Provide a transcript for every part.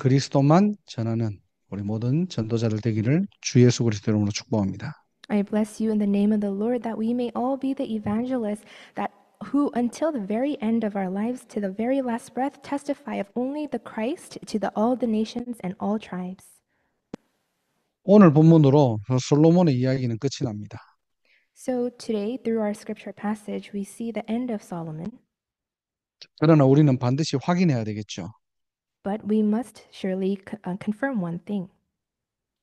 그리스도만 전하는 우리 모든 전도자들 되기를 주 예수 그리스도 이름으로 축복합니다. I bless you in the name of the Lord that we may all be the evangelists that who until the very end of our lives to the very last breath testify of only the Christ to all the nations and all tribes. 오늘 본문으로 솔로몬의 이야기는 끝이 납니다. So today through our scripture passage we see the end of Solomon, 그러나 우리는 반드시 확인해야 되겠죠. but we must surely confirm one thing.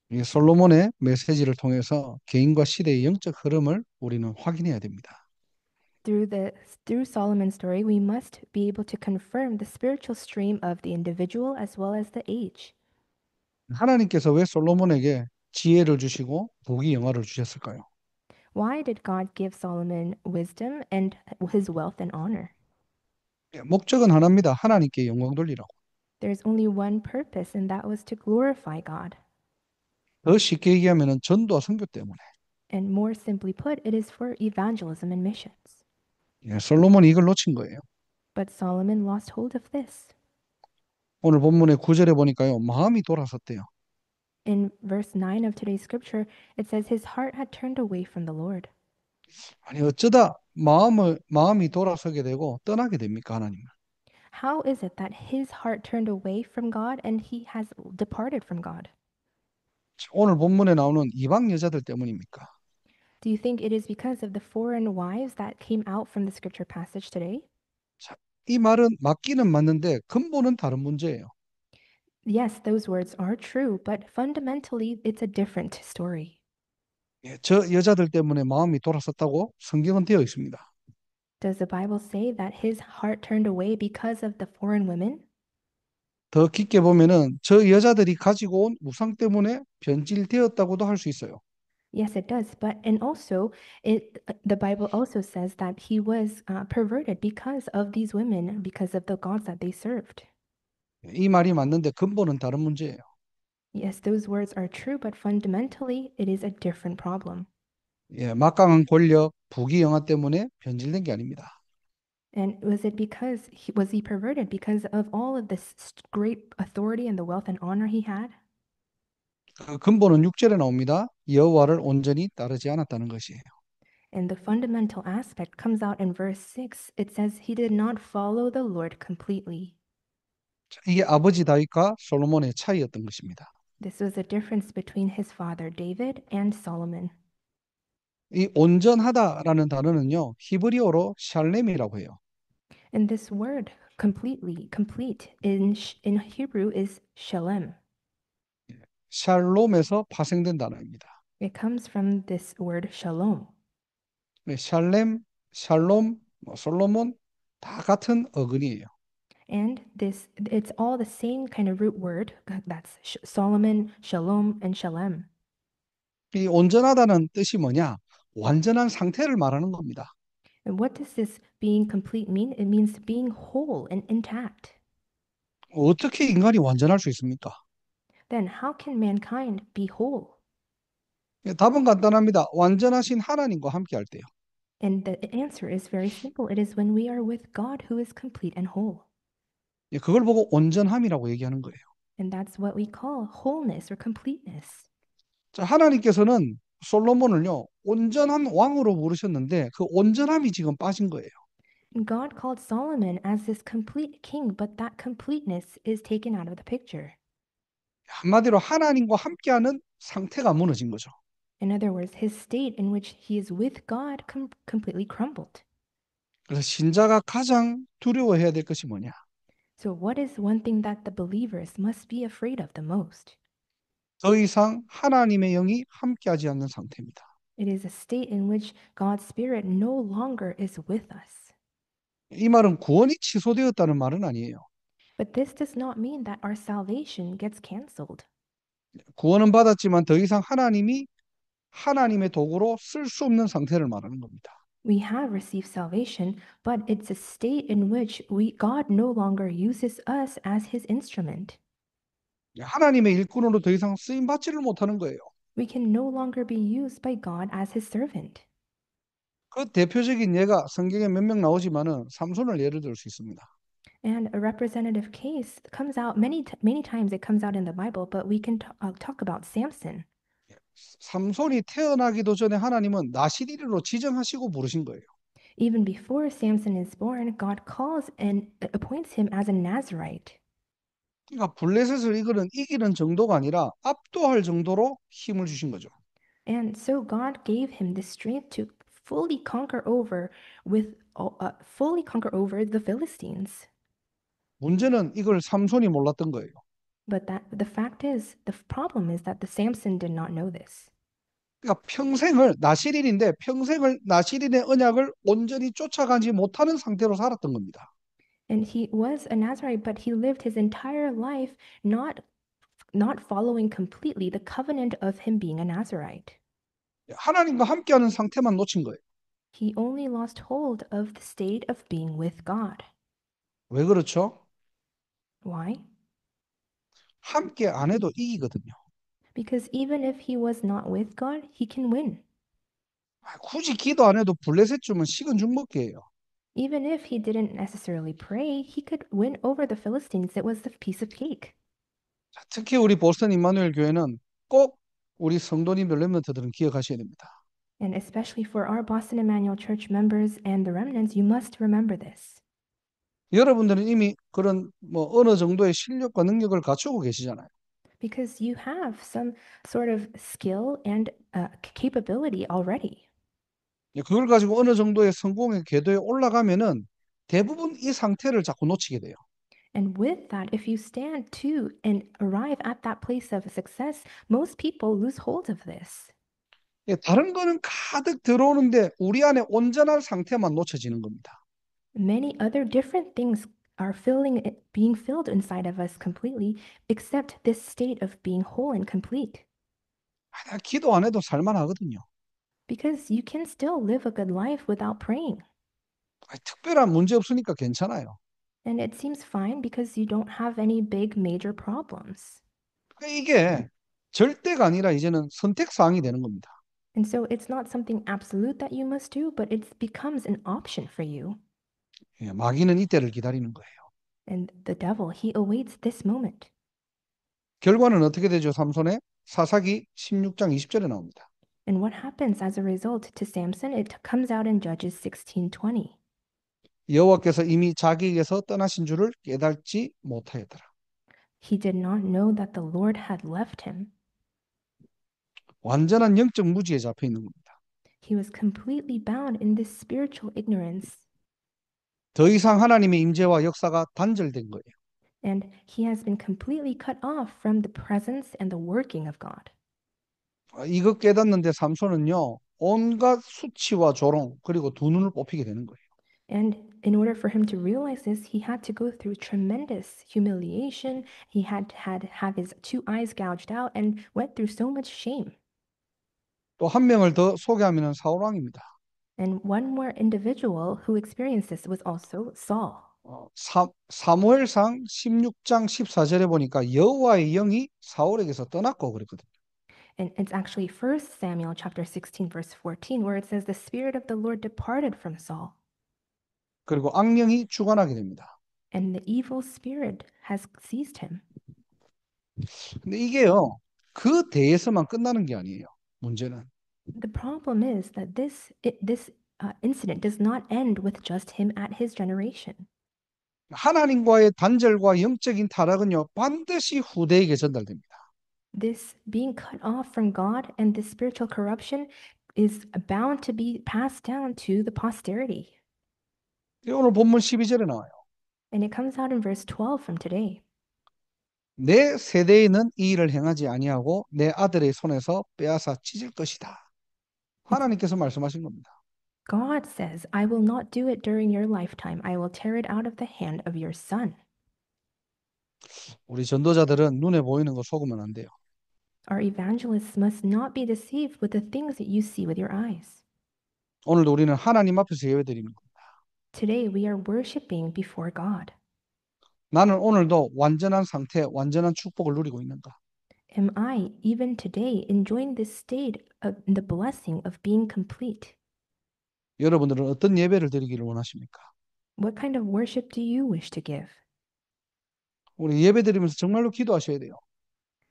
이 솔로몬의 메시지를 통해서 개인과 시대의 영적 흐름을 우리는 확인해야 됩니다. Through Solomon's story we must be able to confirm the spiritual stream of the individual as well as the age. 하나님께서 왜 솔로몬에게 지혜를 주시고 부귀 영화를 주셨을까요? Why did God give Solomon wisdom and his wealth and honor? 목적은 하나입니다. 하나님께 영광 돌리라고. There's only one purpose, and that was to glorify God. 더 쉽게 얘기하면 전도와 선교 때문에. And more simply put, it is for evangelism and missions. 솔로몬이 이걸 놓친 거예요. But Solomon lost hold of this. 오늘 본문의 9절에 보니까요. 마음이 돌아섰대요. In verse 9 of today's scripture, it says his heart had turned away from the Lord. 아니 어쩌다 마음이 돌아서게 되고 떠나게 됩니까, 하나님을? How is it that his heart turned away from God and he has departed from God? 오늘 본문에 나오는 이방 여자들 때문입니까? Do you think it is because of the foreign wives that came out from the scripture passage today? 자, 이 말은 맞기는 맞는데 근본은 다른 문제예요. Yes, those words are true, but fundamentally it's a different story. 저 여자들 때문에 마음이 돌아섰다고 성경은 되어 있습니다. Does the Bible say that his heart turned away because of the foreign women? 더 깊게 보면은 저 여자들이 가지고 온 우상 때문에 변질되었다고도 할 수 있어요. Yes, it does. But and also, the Bible also says that he was perverted because of these women, because of the gods that they served. 이 말이 맞는데 근본은 다른 문제예요. Yes, those words are true, but fundamentally, it is a different problem. 막강한 권력, 부귀 영화 때문에 변질된 게 아닙니다. And was it because was he perverted because of all of this great authority and the wealth and honor he had? 그 근본은 6절에 나옵니다. 여호와를 온전히 따르지 않았다는 것이에요. And the fundamental aspect comes out in verse 6. It says he did not follow the Lord completely. 이게 아버지 다윗과 솔로몬의 차이였던 것입니다. This was a difference between his father David and Solomon. 이 온전하다라는 단어는요, 히브리어로 샬렘이라고 해요. And this word complete in Hebrew is shalem. 샬롬에서 파생된 단어입니다. It comes from this word shalom. 샬렘, 샬롬, 솔로몬 다 같은 어근이에요. And it's all the same kind of root word. That's Solomon, shalom, and shalem. 이 온전하다는 뜻이 뭐냐? 완전한 상태를 말하는 겁니다. And what does this being complete mean? It means being whole and intact. 어떻게 인간이 완전할 수 있습니까? Then how can mankind be whole? 답은 간단합니다. 완전하신 하나님과 함께 할 때요. And the answer is very simple. It is when we are with God who is complete and whole. 그걸 보고 온전함이라고 얘기하는 거예요. And that's what we call wholeness or completeness. 자, 하나님께서는 솔로몬을요, 온전한 왕으로 부르셨는데 그 온전함이 지금 빠진 거예요. And God called Solomon as this complete king, but that completeness is taken out of the picture. 한마디로 하나님과 함께하는 상태가 무너진 거죠. In other words, his state in which he is with God completely crumbled. 그래서 신자가 가장 두려워해야 될 것이 뭐냐? So, what is one thing that the believers must be afraid of the most? 더 이상 하나님의 영이 함께하지 않는 상태입니다. It is a state in which God's Spirit no longer is with us. 이 말은 구원이 취소되었다는 말은 아니에요. But this does not mean that our salvation gets canceled. 구원은 받았지만 더 이상 하나님의 도구로 쓸 수 없는 상태를 말하는 겁니다. We have received salvation, but it's a state in which God no longer uses us as his instrument. 하나님의 일꾼으로 더 이상 쓰임 받지를 못하는 거예요. We can no longer be used by God as his servant. 그 대표적인 예가 성경에 몇 명 나오지만은 삼손을 예를 들 수 있습니다. And a representative case comes out many times it comes out in the Bible, but we can talk about Samson. 삼손이 태어나기도 전에 하나님은 나시리로 지정하시고 부르신 거예요. Even before Samson is born, God calls and appoints him as a Nazarite. 그러니까 블레셋을 이기는 정도가 아니라 압도할 정도로 힘을 주신 거죠. And so God gave him the strength to fully conquer over the Philistines. 문제는 이걸 삼손이 몰랐던 거예요. But the fact is, the problem is that the Samson did not know this. 그러니까 평생을 나시린의 언약을 온전히 쫓아가지 못하는 상태로 살았던 겁니다. And he was a Nazarite, but he lived his entire life not following completely the covenant of him being a Nazarite. 하나님과 함께하는 상태만 놓친 거예요. He only lost hold of the state of being with God. 왜 그렇죠? Why? 함께 안 해도 이기거든요. Because even if he was not with God, he can win. 굳이 기도 안 해도 블레셋 주면 식은 죽 먹기예요. Even if he didn't necessarily pray, he could win over the Philistines. It was the piece of cake. 특히 우리 보스턴 임마누엘 교회는 꼭 우리 성도님들 렘넌트들은 기억하셔야 됩니다. And especially for our Boston Emmanuel Church members and the remnants, you must remember this. 여러분들은 이미 그런 어느 정도의 실력과 능력을 갖추고 계시잖아요. Because you have some sort of skill and capability already. 그걸 가지고 어느 정도의 성공의 궤도에 올라가면은 대부분 이 상태를 자꾸 놓치게 돼요. And with that, if you stand to and arrive at that place of success, most people lose hold of this. 다른 거는 가득 들어오는데 우리 안에 온전한 상태만 놓쳐지는 겁니다. Many other different things are being filled inside of us completely, except this state of being whole and complete. 기도 안 해도 살만하거든요. Because you can still live a good life without praying. 특별한 문제 없으니까 괜찮아요. And it seems fine because you don't have any big major problems. 이게 절대가 아니라 이제는 선택 사항이 되는 겁니다. And so it's not something absolute that you must do, but it becomes an option for you. 마귀는 이때를 기다리는 거예요. And the devil, he awaits this moment. 결과는 어떻게 되죠? 삼손의 사사기 16장 20절에 나옵니다. And what happens as a result to Samson? It comes out in Judges 16:20. 여호와께서 이미 자기에게서 떠나신 줄을 깨닫지 못하였더라. He did not know that the Lord had left him. 완전한 영적 무지에 잡혀 있는 겁니다. He was completely bound in this spiritual ignorance. 더 이상 하나님의 임재와 역사가 단절된 거예요. And he has been completely cut off from the presence and the working of God. 이거 깨닫는데 삼손은요, 온갖 수치와 조롱 그리고 두 눈을 뽑히게 되는 거예요. And in order for him to realize this, he had to go through tremendous humiliation. He had to have his two eyes gouged out and went through so much shame. 또 한 명을 더 소개하면 사울 왕입니다. And one more individual who experienced this was also Saul. 사무엘상 16장 14절에 보니까 여호와의 영이 사울에게서 떠났고 그랬거든요. And it's actually 1 Samuel chapter 16 verse 14 where it says the spirit of the Lord departed from Saul. 그리고 악령이 주관하게 됩니다. And the evil spirit has seized him. 근데 이게요, 그 대에서만 끝나는 게 아니에요. 문제는. The problem is that this incident does not end with just him at his generation. 하나님과의 단절과 영적인 타락은요, 반드시 후대에게 전달됩니다. This being cut off from God and this spiritual corruption is bound to be passed down to the posterity. 오늘 본문 12절에 나와요. And it comes out in verse 12 from today. 내 세대에는 이 일을 행하지 아니하고 내 아들의 손에서 빼앗아 찢을 것이다. 하나님께서 말씀하신 겁니다. God says, I will not do it during your lifetime. I will tear it out of the hand of your son. 우리 전도자들은 눈에 보이는 거 속으면 안 돼요. Our evangelists must not be deceived with the things that you see with your eyes. 오늘도 우리는 하나님 앞에서 예배드리는 겁니다. Today we are worshiping before God. 나는 오늘도 완전한 상태, 완전한 축복을 누리고 있는가? Am I, even today, enjoying this state of the blessing of being complete? 여러분들은 어떤 예배를 드리기를 원하십니까? What kind of worship do you wish to give? 우리 예배 드리면서 정말로 기도하셔야 돼요.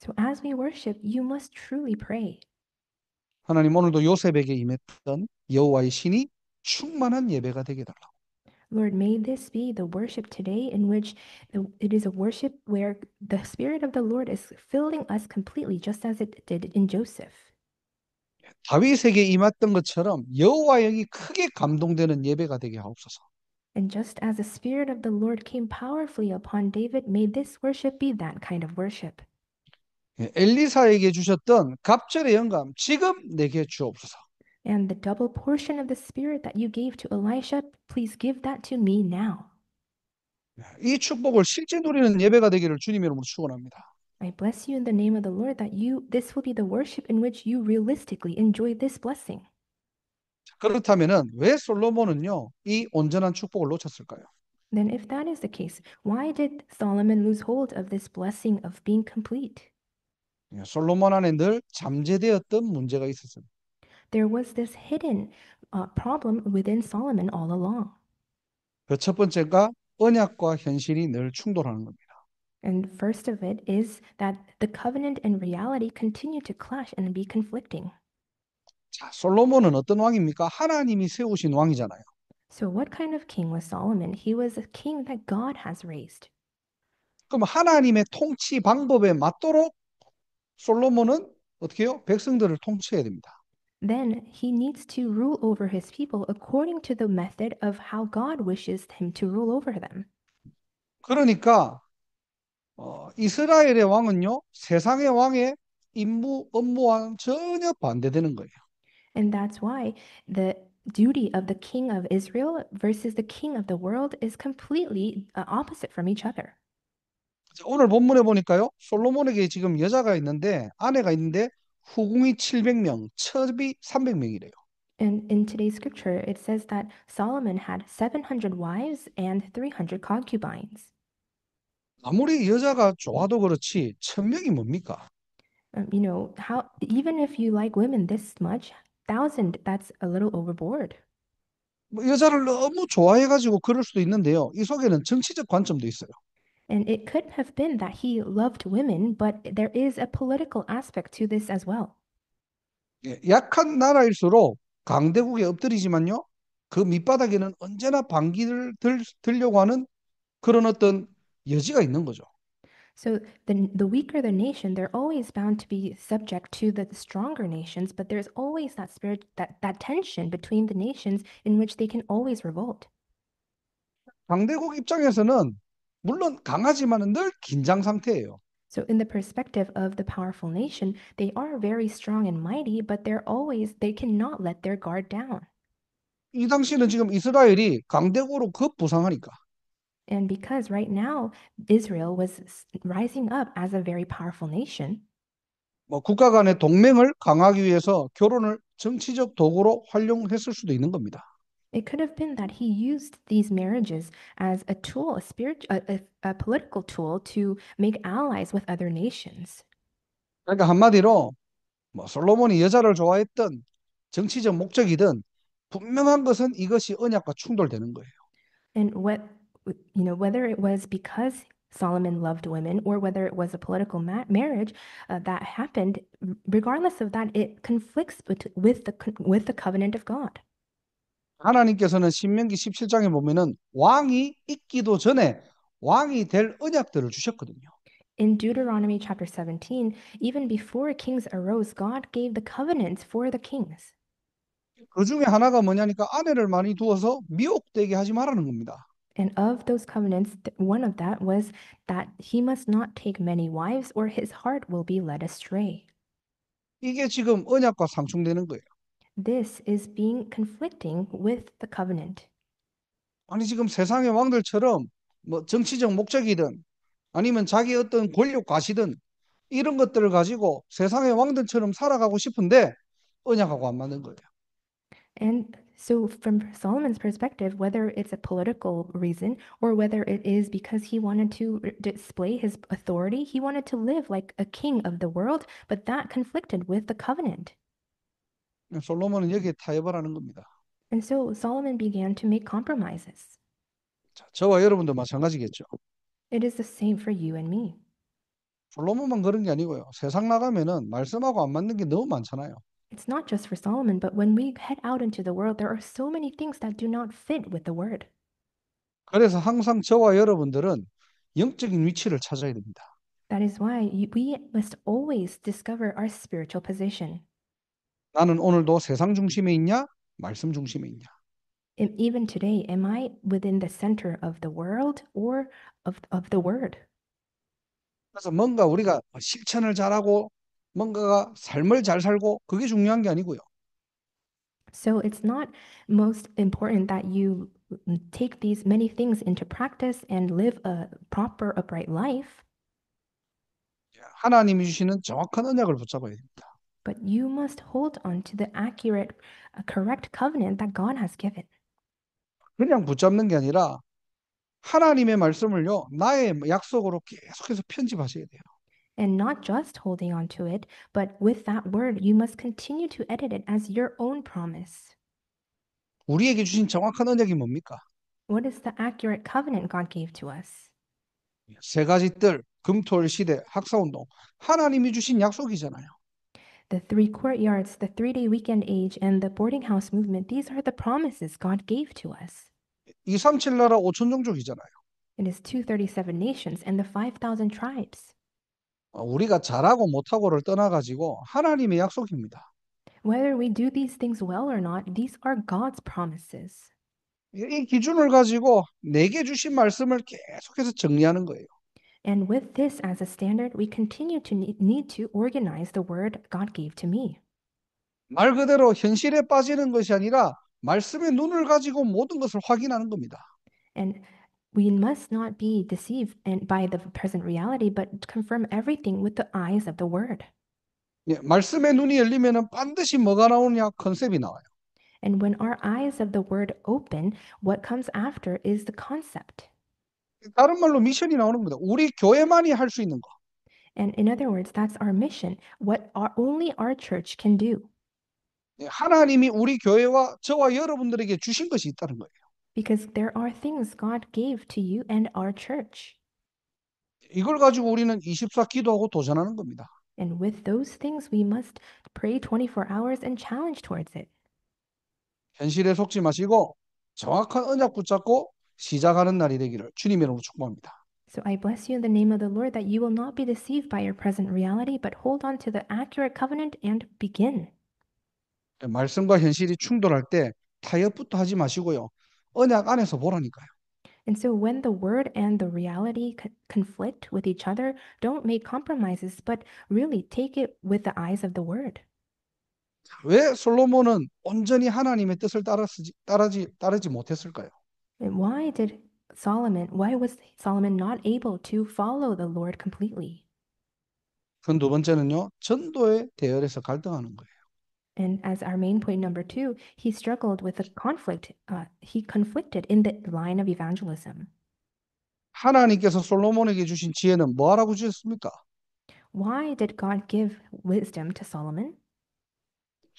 So as we worship, you must truly pray. 하나님 오늘도 요셉에게 임했던 여호와의 신이 충만한 예배가 되게 해달라고. Lord, may this be the worship today in which it is a worship where the Spirit of the Lord is filling us completely, just as it did in Joseph. 다윗에게 임했던 것처럼 여호와 영이 크게 감동되는 예배가 되게 하옵소서. And just as the Spirit of the Lord came powerfully upon David, may this worship be that kind of worship. 엘리사에게 주셨던 갑절의 영감 지금 내게 주옵소서. And the double portion of the Spirit that you gave to Elisha, please give that to me now. 이 축복을 실제 누리는 예배가 되기를 주님 이름으로 축원합니다. I bless you in the name of the Lord that this will be the worship in which you realistically enjoy this blessing. 그렇다면은 왜 솔로몬은요 이 온전한 축복을 놓쳤을까요? Then if that is the case, why did Solomon lose hold of this blessing of being complete? 솔로몬 안에 늘 잠재되었던 문제가 있었습니다. There was this hidden problem within Solomon all along. 그 첫 번째가 언약과 현실이 늘 충돌하는 겁니다. And first of it is that the covenant and reality continue to clash and be conflicting. 자, 솔로몬은 어떤 왕입니까? 하나님이 세우신 왕이잖아요. So what kind of king was Solomon? He was a king that God has raised. 그럼 하나님의 통치 방법에 맞도록 솔로몬은 어떻게 해요? 백성들을 통치해야 됩니다. Then he needs to rule over his people according to the method of how God wishes him to rule over them. 그러니까 이스라엘의 왕은요 세상의 왕의 임무 업무와는 전혀 반대되는 거예요. And that's why the duty of the king of Israel versus the king of the world is completely opposite from each other. 자, 오늘 본문에 보니까요 솔로몬에게 지금 여자가 있는데 아내가 있는데 후궁이 700명, 첩이 300명이래요. And in today's scripture, it says that Solomon had 700 wives and 300 concubines. 아무리 여자가 좋아도 그렇지 1000명이 뭡니까? How even if you like women this much, 1,000, that's a little overboard. 뭐 여자를 너무 좋아해가지고 그럴 수도 있는데요. 이 속에는 정치적 관점도 있어요. And it could have been that he loved women, but there is a political aspect to this as well. 약한 나라일수록 강대국에 엎드리지만요. 그 밑바닥에는 언제나 반기를 들려고 하는 그런 어떤 여지가 있는 거죠. So the weaker the nation, they're always bound to be subject to the stronger nations, but there's always that spirit, that tension between the nations in which they can always revolt. 강대국 입장에서는 물론 강하지만 늘 긴장 상태예요. So in the perspective of the powerful nation, they are very strong and mighty, but they cannot let their guard down. 이 당시는 지금 이스라엘이 강대국으로 급부상하니까 And because right now Israel was rising up as a very powerful nation, 뭐 국가 간의 동맹을 강화하기 위해서 결혼을 정치적 도구로 활용했을 수도 있는 겁니다. it could have been that he used these marriages as a tool, a political tool to make allies with other nations. 그러니까 한마디로 뭐 솔로몬이 여자를 좋아했던 정치적 목적이든 분명한 것은 이것이 언약과 충돌되는 거예요. And whether it was because Solomon loved women or whether it was a political marriage that happened, regardless of that, it conflicts with the covenant of God. 하나님께서는 신명기 17장에 보면은 왕이 있기도 전에 왕이 될 언약들을 주셨거든요. In Deuteronomy chapter 17, even before kings arose, God gave the covenants for the kings. 그 중에 하나가 뭐냐니까 아내를 많이 두어서 미혹되게 하지 말라는 겁니다. And of those covenants, one of that was that he must not take many wives or his heart will be led astray. 이게 지금 언약과 상충되는 거예요. This is being conflicting with the covenant. 아니 지금 세상의 왕들처럼 뭐 정치적 목적이든 아니면 자기 어떤 권력 과시든 이런 것들을 가지고 세상의 왕들처럼 살아가고 싶은데 언약하고 안 맞는 거예요. And so, from Solomon's perspective, whether it's a political reason or whether it is because he wanted to display his authority, he wanted to live like a king of the world, but that conflicted with the covenant. 솔로몬은 여기에 타협을 하는 겁니다. And so Solomon began to make compromises. 저와 여러분도 마찬가지겠죠. It is the same for you and me. 솔로몬만 그런 게 아니고요. 세상 나가면은 말씀하고 안 맞는 게 너무 많잖아요. It's not just for Solomon, but when we head out into the world, there are so many things that do not fit with the word. 그래서 항상 저와 여러분들은 영적인 위치를 찾아야 됩니다. That is why we must always discover our spiritual position. 나는 오늘도 세상 중심에 있냐? 말씀 중심에 있냐? Even today, am I within the center of the world or of the word? 그래서 뭔가 우리가 실천을 잘하고 뭔가가 삶을 잘 살고 그게 중요한 게 아니고요. So it's not most important that you take these many things into practice and live a proper, upright life, 하나님이 주시는 정확한 언약을 붙잡아야 됩니다. but you must hold on to the accurate, correct covenant that God has given. 그냥 붙잡는 게 아니라 하나님의 말씀을요, 나의 약속으로 계속해서 편집하셔야 돼요. And not just holding on to it, but with that word, you must continue to edit it as your own promise. 우리에게 주신 정확한 언약이 뭡니까? What is the accurate covenant God gave to us? 세 가지 뜰, 금토일 시대, 학사운동. 하나님이 주신 약속이잖아요. The three courtyards, the 3-day weekend age, and the boarding house movement, these are the promises God gave to us. 237 나라 5천 종족이잖아요. It is 237 nations and the 5,000 tribes. 우리가 잘하고 못하고를 떠나가지고 하나님의 약속입니다. Whether we do these things well or not, these are God's promises. 이 기준을 가지고 내게 주신 말씀을 계속해서 정리하는 거예요. And with this as a standard, we continue to need to organize the word God gave to me. 말 그대로 현실에 빠지는 것이 아니라 말씀의 눈을 가지고 모든 것을 확인하는 겁니다. And we must not be deceived by the present reality, but confirm everything with the eyes of the word. 예, 말씀의 눈이 열리면은 반드시 뭐가 나오느냐 컨셉이 나와요. And when our eyes of the word open, what comes after is the concept. 다른 말로 미션이 나오는 겁니다. 우리 교회만이 할 수 있는 거. And in other words, that's our mission, what only our church can do. 예, 하나님이 우리 교회와 저와 여러분들에게 주신 것이 있다는 거예요. Because there are things God gave to you and our church. 이걸 가지고 우리는 24 기도하고 도전하는 겁니다. And with those things, we must pray 24 hours and challenge towards it. 현실에 속지 마시고 정확한 언약 붙잡고 시작하는 날이 되기를 주님의 이름으로 축복합니다. So I bless you in the name of the Lord that you will not be deceived by your present reality, but hold on to the accurate covenant and begin. 말씀과 현실이 충돌할 때 타협부터 하지 마시고요. 언약 안에서 보라니까요. And so when the word and the reality conflict with each other, don't make compromises, but really take it with the eyes of the word. 왜 솔로몬은 온전히 하나님의 뜻을 따르지 못했을까요? And why was Solomon not able to follow the Lord completely? 그 두 번째는요. 전도의 대열에서 갈등하는 거예요. And as our main point number 2, he struggled with a conflict. He conflicted in the line of evangelism. 하나님께서 솔로몬에게 주신 지혜는 뭐 하라고 주셨습니까? Why did God give wisdom to Solomon?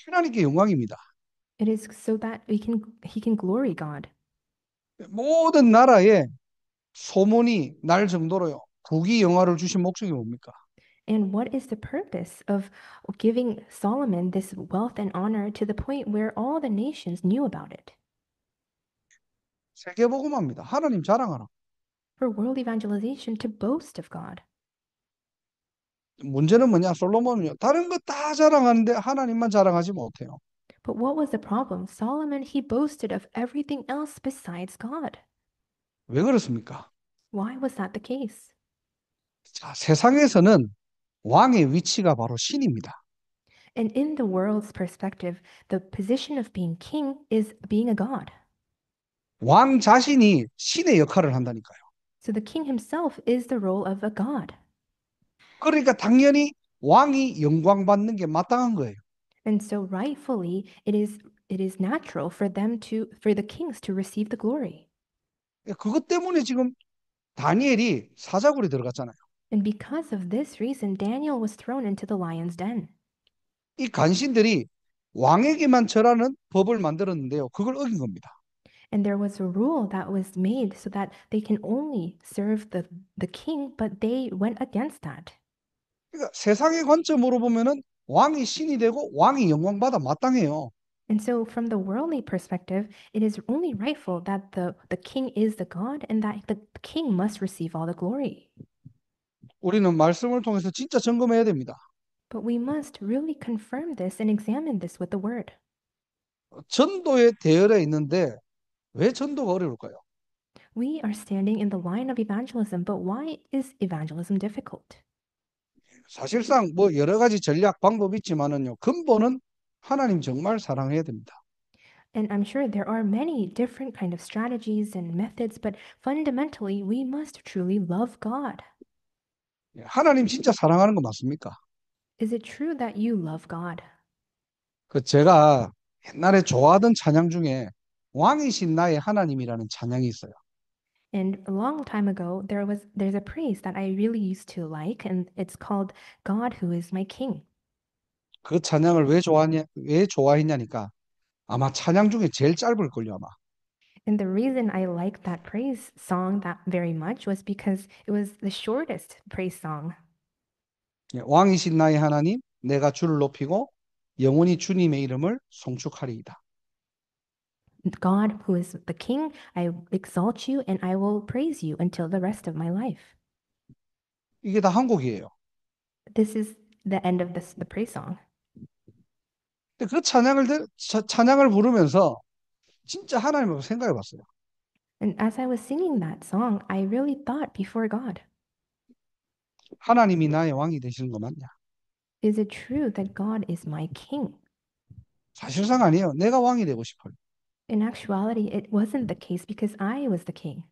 하나님께 영광입니다. It is so that he can glory God. 모든 나라에 소문이 날 정도로요. 국위 영화를 주신 목적이 뭡니까? And what is the purpose of giving Solomon this wealth and honor to the point where all the nations knew about it? 세계복음화입니다. 하나님 자랑하라. For world evangelization, to boast of God. 문제는 뭐냐? 솔로몬은요. 다른 거 다 자랑하는데 하나님만 자랑하지 못해요. But what was the problem? Solomon, he boasted of everything else besides God. 왜 그렇습니까? Why was that the case? 자, 세상에서는 왕의 위치가 바로 신입니다. And in the world's perspective, the position of being king is being a god. 왕 자신이 신의 역할을 한다니까요. So the king himself is the role of a god. 그러니까 당연히 왕이 영광 받는 게 마땅한 거예요. And so rightfully, it is natural for the kings to receive the glory. 그것 때문에 지금 다니엘이 사자굴에 들어갔잖아요. And because of this reason, Daniel was thrown into the lion's den. 이 간신들이 왕에게만 절하는 법을 만들었는데요. 그걸 어긴 겁니다. And there was a rule that was made so that they can only serve the king, but they went against that. 그러니까 세상의 관점으로 보면은 왕이 신이 되고 왕이 영광받아 마땅해요. And so, from the worldly perspective, it is only rightful that the king is the God and that the king must receive all the glory. 우리는 말씀을 통해서 진짜 점검해야 됩니다. But we must really confirm this and examine this with the word. 전도에 대열에 있는데 왜 전도가 어려울까요? We are standing in the line of evangelism, but why is evangelism difficult? 사실상 뭐 여러 가지 전략 방법이 있지만은요. 근본은 하나님 정말 사랑해야 됩니다. And I'm sure there are many different kind of strategies and methods, but fundamentally, we must truly love God. 하나님 진짜 사랑하는 거 맞습니까? Is it true that you love God? 그 제가 옛날에 좋아하던 찬양 중에 왕이신 나의 하나님이라는 찬양이 있어요. And a long time ago, there's a praise that I really used to like, and it's called God who is my king. 그 찬양을 왜 좋아했냐니까 아마 찬양 중에 제일 짧을 걸요, 아마. And the reason I liked that praise song that very much was because it was the shortest praise song. 왕이신 나의 하나님, 내가 주를 높이고 영원히 주님의 이름을 송축하리이다. God who is the king, I exalt you and I will praise you until the rest of my life. 이게 다 한국이에요. This is the end of the praise song. 근데 그 찬양을 부르면서 진짜 하나님을 생각해 봤어요. And as I was singing that song, I really thought before God, 하나님이 나의 왕이 되시는 거 맞냐? is it true that God is my king? 사실상 아니에요. 내가 왕이 되고 싶어요. In actuality, it wasn't the case because I was the king.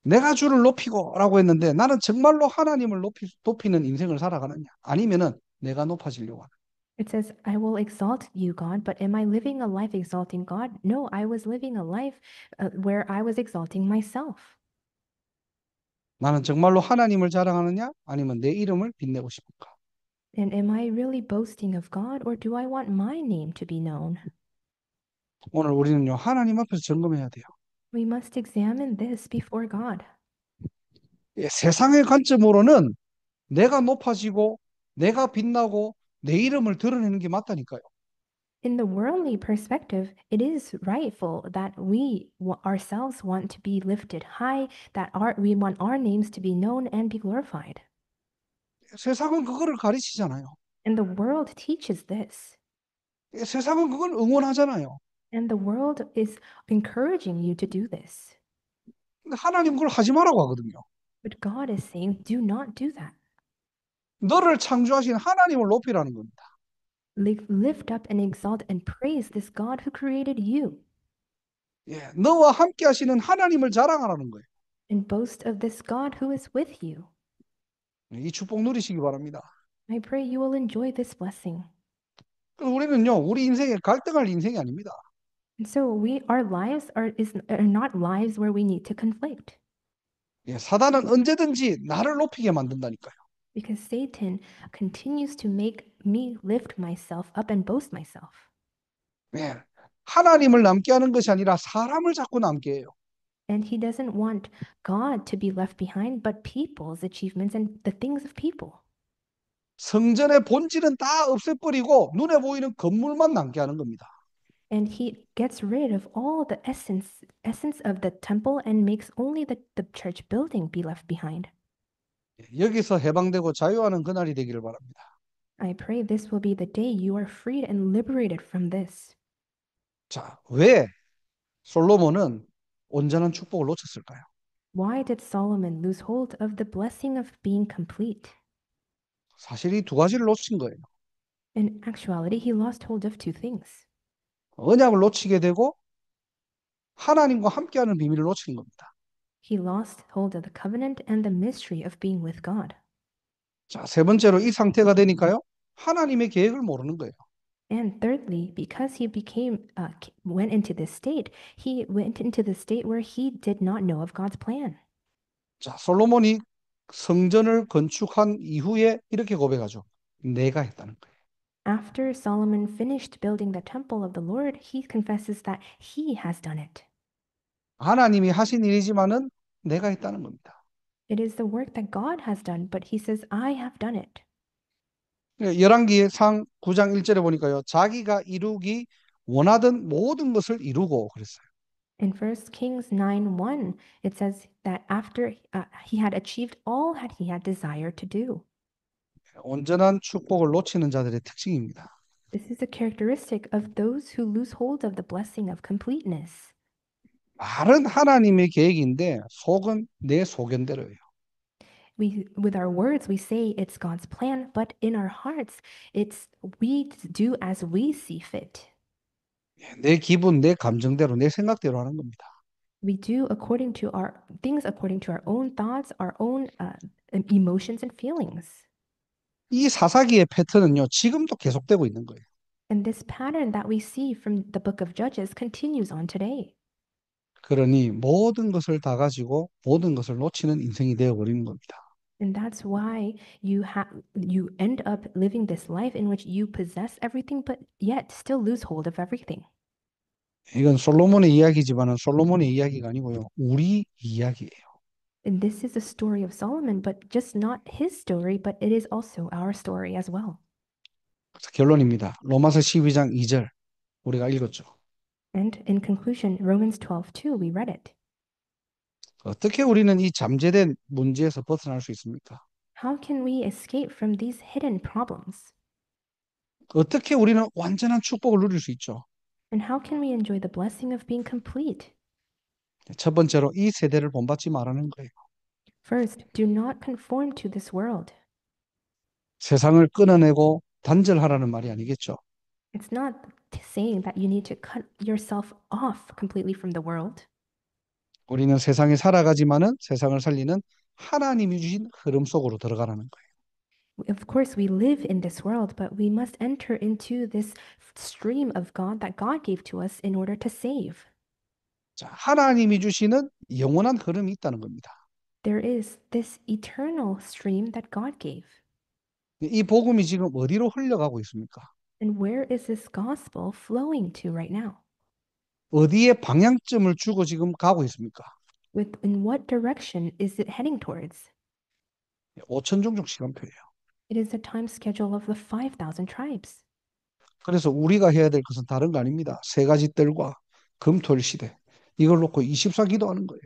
내가 주를 높이고라고 했는데 나는 정말로 하나님을 높이는 인생을 살아가느냐? 아니면은 내가 높아지려고 하는. It says, I will exalt you, God, but am I living a life exalting God? No, I was living a life where I was exalting myself. 나는 정말로 하나님을 자랑하느냐? 아니면 내 이름을 빛내고 싶은가? And am I really boasting of God, or do I want my name to be known? 오늘 우리는요, 하나님 앞에서 점검해야 돼요. We must examine this before God. 예, 세상의 관점으로는 내가 높아지고 내가 빛나고 내 이름을 드러내는 게 맞다니까요. In the worldly perspective, it is rightful that we ourselves want to be lifted high, that we want our names to be known and be glorified. 세상은 그거를 가르치잖아요. And the world teaches this. 예, 세상은 그걸 응원하잖아요. And the world is encouraging you to do this. 근데 하나님 그걸 하지 말라고 하거든요. But God is saying, do not do that. 너를 창조하신 하나님을 높이라는 겁니다. Lift up and exalt and praise this God who created you. 예, 너와 함께 하시는 하나님을 자랑하라는 거예요. And boast of this God who is with you. 이 축복 누리시기 바랍니다. I pray you will enjoy this blessing. 우리는요, 우리 인생에 갈등할 인생이 아닙니다. And so our lives are not lives where we need to conflict. 예, 사단은 언제든지 나를 높이게 만든다니까요. Because Satan continues to make me lift myself up and boast myself. 예, 하나님을 남게 하는 것이 아니라 사람을 자꾸 남게 해요. And he doesn't want God to be left behind, but people's achievements and the things of people. 성전의 본질은 다 없애버리고 눈에 보이는 건물만 남게 하는 겁니다. And he gets rid of all the essence of the temple and makes only the church building be left behind. 여기서 해방되고 자유하는 그날이 되기를 바랍니다. I pray this will be the day you are freed and liberated from this. 자, 왜 솔로몬은 온전한 축복을 놓쳤을까요? Why did Solomon lose hold of the blessing of being complete? 사실 이 두 가지를 놓친 거예요. In actuality, he lost hold of two things. 언약을 놓치게 되고 하나님과 함께하는 비밀을 놓치는 겁니다. He lost hold of the covenant and the mystery of being with God. 자, 세 번째로 이 상태가 되니까요. 하나님의 계획을 모르는 거예요. And thirdly, because he went into this state, he went into the state where he did not know of God's plan. 자, 솔로몬이 성전을 건축한 이후에 이렇게 고백하죠. 내가 했다는 거예요. After Solomon finished building the temple of the Lord, he confesses that he has done it. 하나님이 하신 일이지만은 내가 했다는 겁니다. It is the work that God has done, but he says, I have done it. 열왕기상 9장 1절에 보니까요. 자기가 이루기 원하던 모든 것을 이루고 그랬어요. In First Kings 9:1, it says that after he had achieved all that he had desired to do. 온전한 축복을 놓치는 자들의 특징입니다. This is a characteristic of those who lose hold of the blessing of completeness. 말은 하나님의 계획인데 속은 내 소견대로예요. With our words, we say it's God's plan, but in our hearts, it's we do as we see fit. 내 기분, 내 감정대로, 내 생각대로 하는 겁니다. We do according to our things, according to our own thoughts, our own emotions and feelings. 이 사사기의 패턴은요, 지금도 계속되고 있는 거예요. And this pattern that we see from the book of Judges continues on today. 그러니 모든 것을 다 가지고 모든 것을 놓치는 인생이 되어버리는 겁니다. And that's why you end up living this life in which you possess everything, but yet still lose hold of everything. 이건 솔로몬의 이야기지만은 솔로몬의 이야기가 아니고요, 우리 이야기예요. And this is a story of Solomon, but just not his story, but it is also our story as well. 그래서 결론입니다. 로마서 12장 2절 우리가 읽었죠. And in conclusion, Romans 12:2, we read it. 어떻게 우리는 이 잠재된 문제에서 벗어날 수 있습니까? How can we escape from these hidden problems? 어떻게 우리는 완전한 축복을 누릴 수 있죠? And how can we enjoy the blessing of being complete? 첫 번째로 이 세대를 본받지 말라는 거예요. First, do not conform to this world. 세상을 끊어내고 단절하라는 말이 아니겠죠. It's not saying that you need to cut yourself off completely from the world. 우리는 세상에 살아가지만은 세상을 살리는 하나님이 주신 흐름 속으로 들어가라는 거예요. Of course, we live in this world, but we must enter into this stream of God that God gave to us in order to save. 자, 하나님이 주시는 영원한 흐름이 있다는 겁니다. There is this eternal stream that God gave. 이 복음이 지금 어디로 흘러가고 있습니까? And where is this gospel flowing to right now? 어디에 방향점을 주고 지금 가고 있습니까? In what direction is it heading towards? 5천 종족 시간표예요. It is the time schedule of the 5,000 tribes. 그래서 우리가 해야 될 것은 다른 거 아닙니다. 세 가지 뜰과 금토일 시대. 이걸 놓고 24 기도하는 거예요.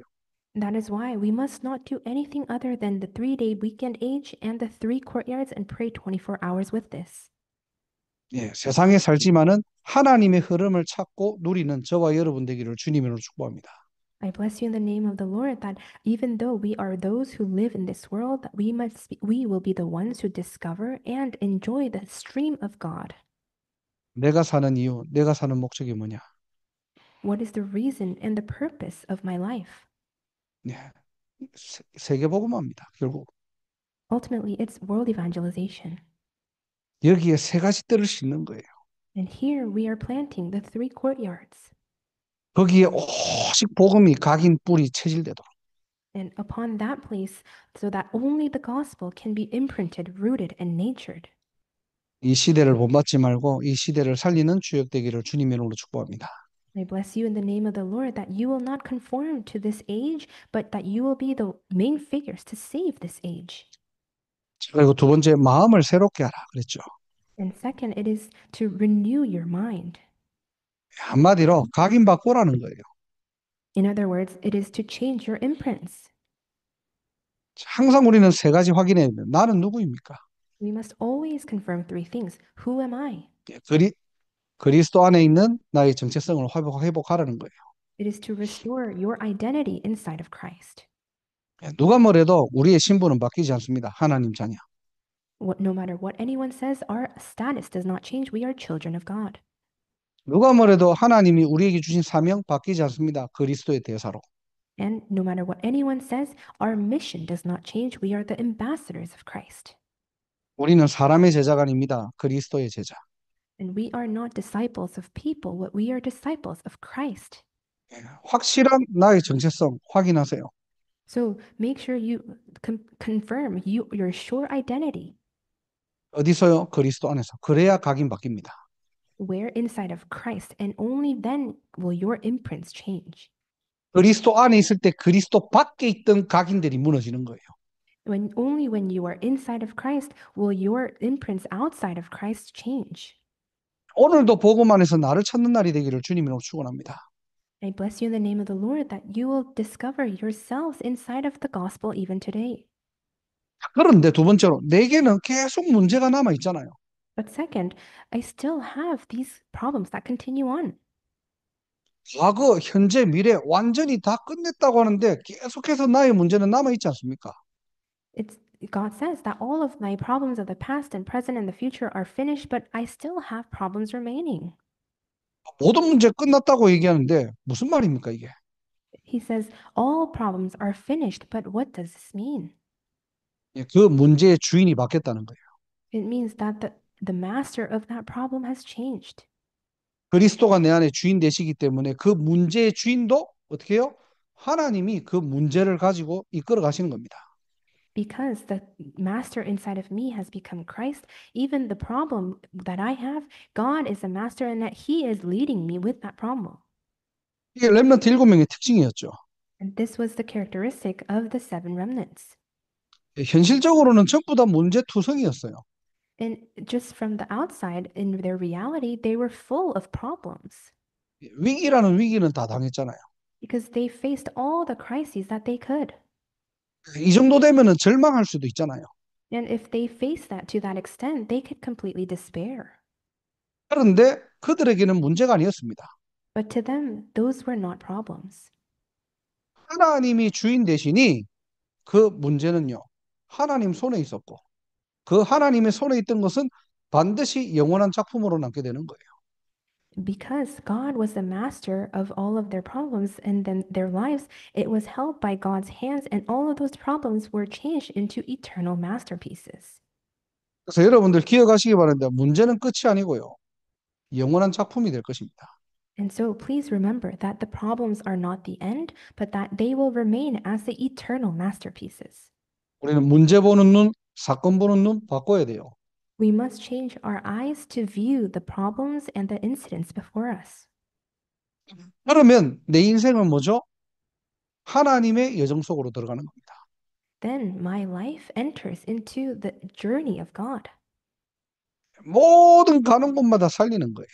That is why we must not do anything other than the 3-day weekend age and the 3 courtyards and pray 24 hours with this. 예, 세상에 살지만은 하나님의 흐름을 찾고 누리는 저와 여러분 되기를 주님으로 축복합니다. I bless you in the name of the Lord that even though we are those who live in this world, that we will be the ones who discover and enjoy the stream of God. 내가 사는 이유, 내가 사는 목적이 뭐냐? What is the reason and the purpose of my life? 예, 세계복음화입니다. 결국 Ultimately, it's world evangelization. 여기에 세 가지 뜰을 심는 거예요. And here we are planting the 3 courtyards. 거기에 오직 복음이 각인 뿌리 체질되도록. And upon that place, so that only the gospel can be imprinted, rooted, and natured. 이 시대를 본받지 말고 이 시대를 살리는 주역 되기를 주님의 이름으로 축복합니다. I bless you in the name of the Lord that you will not conform to this age, but that you will be the main figures to save this age. 그리고 두 번째, 마음을 새롭게 하라 그랬죠. And second, it is to renew your mind. 한마디로 각인 바꾸라는 거예요. In other words, it is to change your imprints. 항상 우리는 세 가지 확인해야 돼요. 나는 누구입니까? We must always confirm 3 things. Who am I? 그리스도 안에 있는 나의 정체성을 회복하라는 거예요. It is to restore your identity inside of Christ. 누가 뭐래도 우리의 신분은 바뀌지 않습니다. 하나님 자녀. No matter what anyone says, our status does not change. We are children of God. 누가 뭐래도 하나님이 우리에게 주신 사명 바뀌지 않습니다. 그리스도의 대사로. And no matter what anyone says, our mission does not change. We are the ambassadors of Christ. 우리는 사람의 제자가 아닙니다. 그리스도의 제자. And we are not disciples of people, but we are disciples of Christ. 확실한 나의 정체성 확인하세요. So make sure you confirm your sure identity. 어디서요? 그리스도 안에서. 그래야 각인 바뀝니다. Where inside of Christ, and only then will your imprints change. 그리스도 안에 있을 때 그리스도 밖에 있던 각인들이 무너지는 거예요. Only when you are inside of Christ will your imprints outside of Christ change. 오늘도 복음 안에서 나를 찾는 날이 되기를 주님으로 축원합니다. I bless you in the name of the Lord that you will discover yourselves inside of the gospel even today. 그런데 두 번째로 내게는 계속 문제가 남아 있잖아요. But second, I still have these problems that continue on. 과거, 현재, 미래 완전히 다 끝냈다고 하는데 계속해서 나의 문제는 남아 있지 않습니까? It's God says that all of my problems of the past and present and the future are finished, but I still have problems remaining. 모든 문제 끝났다고 얘기하는데 무슨 말입니까 이게? He says all problems are finished, but what does this mean? 예, 그 문제의 주인이 바뀌었다는 거예요. It means that the master of that problem has changed. 그리스도가 내 안에 주인 되시기 때문에 그 문제의 주인도 어떻게 해요? 하나님이 그 문제를 가지고 이끌어 가시는 겁니다. Because the master inside of me has become Christ, even the problem that I have, God is the master and that he is leading me with that problem. 이게 렘넌트 7명의 특징이었죠. And this was the characteristic of the seven remnants. 예, 현실적으로는 전부 다 문제투성이었어요. And just from the outside, in their reality, they were full of problems 위기라는 위기는 다 당했잖아요. because they faced all the crises that they could. 이 정도 되면은 절망할 수도 있잖아요. And if they faced that to that extent, they could completely despair. 그런데 그들에게는 문제가 아니었습니다. But to them, those were not problems. 하나님이 주인 되시니 그 문제는요, 하나님 손에 있었고, 그 하나님의 손에 있던 것은 반드시 영원한 작품으로 남게 되는 거예요. Because God was the master of all of their problems and then their lives, it was held by God's hands, and all of those problems were changed into eternal masterpieces. 그래서 여러분들 기억하시기 바랍니다. 문제는 끝이 아니고요, 영원한 작품이 될 것입니다. And so please remember that the problems are not the end, but that they will remain as the eternal masterpieces. 우리는 문제 보는 눈, 사건 보는 눈 바꿔야 돼요. We must change our eyes to view the problems and the incidents before us. 그러면 내 인생은 뭐죠? 하나님의 여정 속으로 들어가는 겁니다. Then my life enters into the journey of God. 모든 가는 곳마다 살리는 거예요.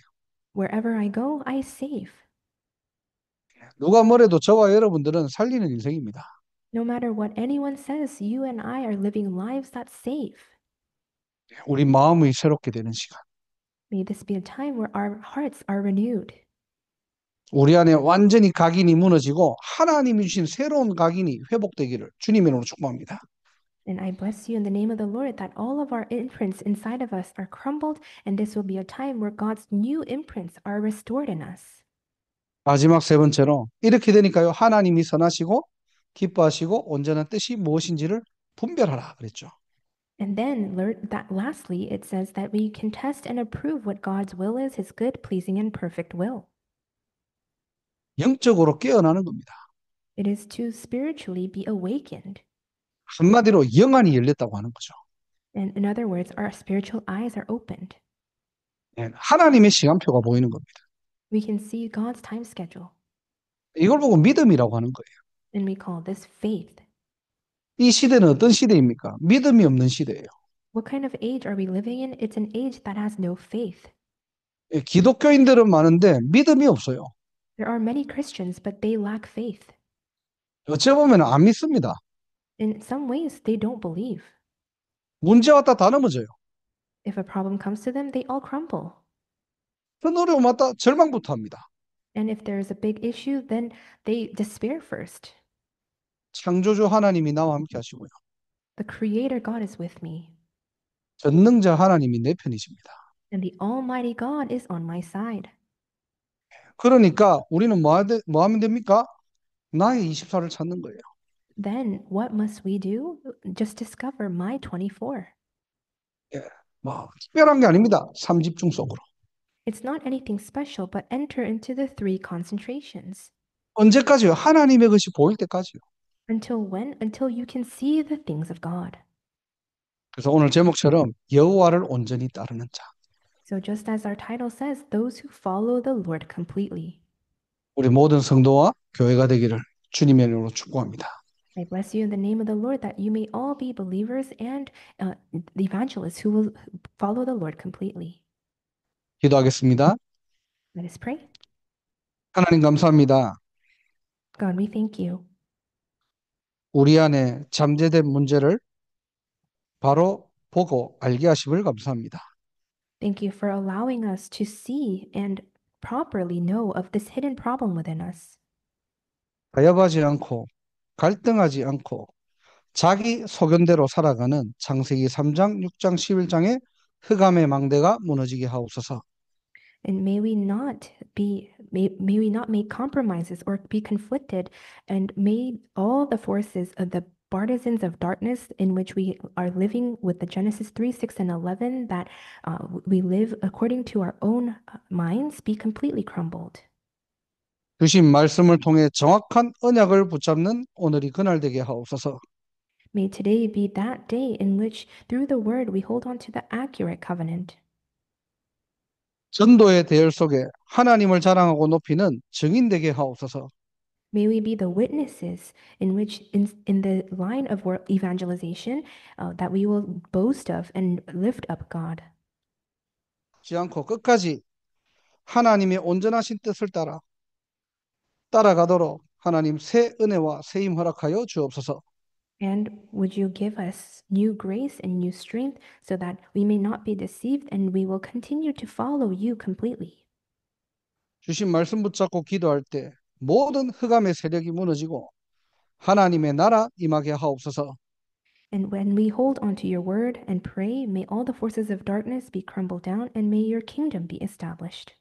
Wherever I go, I save. 누가 뭐래도 저와 여러분들은 살리는 인생입니다. No matter what anyone says, you and I are living lives that save. 우리 마음이 새롭게 되는 시간. May this be a time where our hearts are renewed. 우리 안에 완전히 각인이 무너지고 하나님이 주신 새로운 각인이 회복되기를 주님의 이름으로 축복합니다. And I bless you in the name of the Lord that all of our imprints inside of us are crumbled, and this will be a time where God's new imprints are restored in us. 마지막 세 번째로 이렇게 되니까요. 하나님이 선하시고 기뻐하시고 온전한 뜻이 무엇인지를 분별하라 그랬죠. And then, that lastly, it says that we can test and approve what God's will is, his good, pleasing, and perfect will. 영적으로 깨어나는 겁니다. It is to spiritually be awakened. 한마디로 영안이 열렸다고 하는 거죠. And in other words, our spiritual eyes are opened. 네, 하나님의 시간표가 보이는 겁니다. We can see God's time schedule, 이걸 보고 믿음이라고 하는 거예요. and we call this faith. 이 시대는 어떤 시대입니까? 믿음이 없는 시대예요. What kind of age are we living in? It's an age that has no faith. 예, 기독교인들은 많은데 믿음이 없어요. There are many Christians, but they lack faith. 어찌 보면 안 믿습니다. In some ways, they don't believe. 문제 왔다 다 넘어져요. If a problem comes to them, they all crumble. 큰 어려움 왔다 절망부터 합니다. And if there is a big issue, then they despair first. 창조주 하나님이 나와 함께 하시고요. The Creator God is with me, 전능자 하나님이 내 편이십니다. and the Almighty God is on my side. 그러니까 우리는 뭐 하면 됩니까? 나의 24를 찾는 거예요. Then what must we do? Just discover my 24. 예, 뭐 특별한 게 아닙니다. 삼집중 속으로. It's not anything special, but enter into the three concentrations. 언제까지요? 하나님의 것이 보일 때까지요. Until when? Until you can see the things of God. 그래서 오늘 제목처럼 여호와를 온전히 따르는 자. So just as our title says, those who follow the Lord completely. 우리 모든 성도와 교회가 되기를 주님의 이름으로 축복합니다. I bless you in the name of the Lord that you may all be believers and the evangelists who will follow the Lord completely. 기도하겠습니다. Let us pray. 하나님 감사합니다. God, we thank you. 우리 안에 잠재된 문제를 바로 보고 알게 하심을 감사합니다. Thank you for allowing us to see and properly know of this hidden problem within us. 가여하지 않고 갈등하지 않고 자기 소견대로 살아가는 창세기 3장, 6장, 11장의 흑암의 망대가 무너지게 하옵소서. And may we not make compromises or be conflicted, and may all the forces of the partisans of darkness in which we are living with the Genesis 3, 6, and 11, that we live according to our own minds, be completely crumbled. 주신 말씀을 통해 정확한 언약을 붙잡는 오늘이 그날 되게 하옵소서. May today be that day in which, through the word, we hold on to the accurate covenant. 전도의 대열 속에 하나님을 자랑하고 높이는 증인 되게 하옵소서. May we be the witnesses in which, in the line of evangelization, that we will boast of and lift up God. 지 않고 끝까지 하나님의 온전하신 뜻을 따라가도록 하나님 새 은혜와 새 힘 허락하여 주옵소서. And would you give us new grace and new strength so that we may not be deceived and we will continue to follow you completely. 주신 말씀 붙잡고 기도할 때 모든 흑암의 세력이 무너지고 하나님의 나라 임하게 하옵소서. And when we hold on to your word and pray, may all the forces of darkness be crumbled down and may your kingdom be established.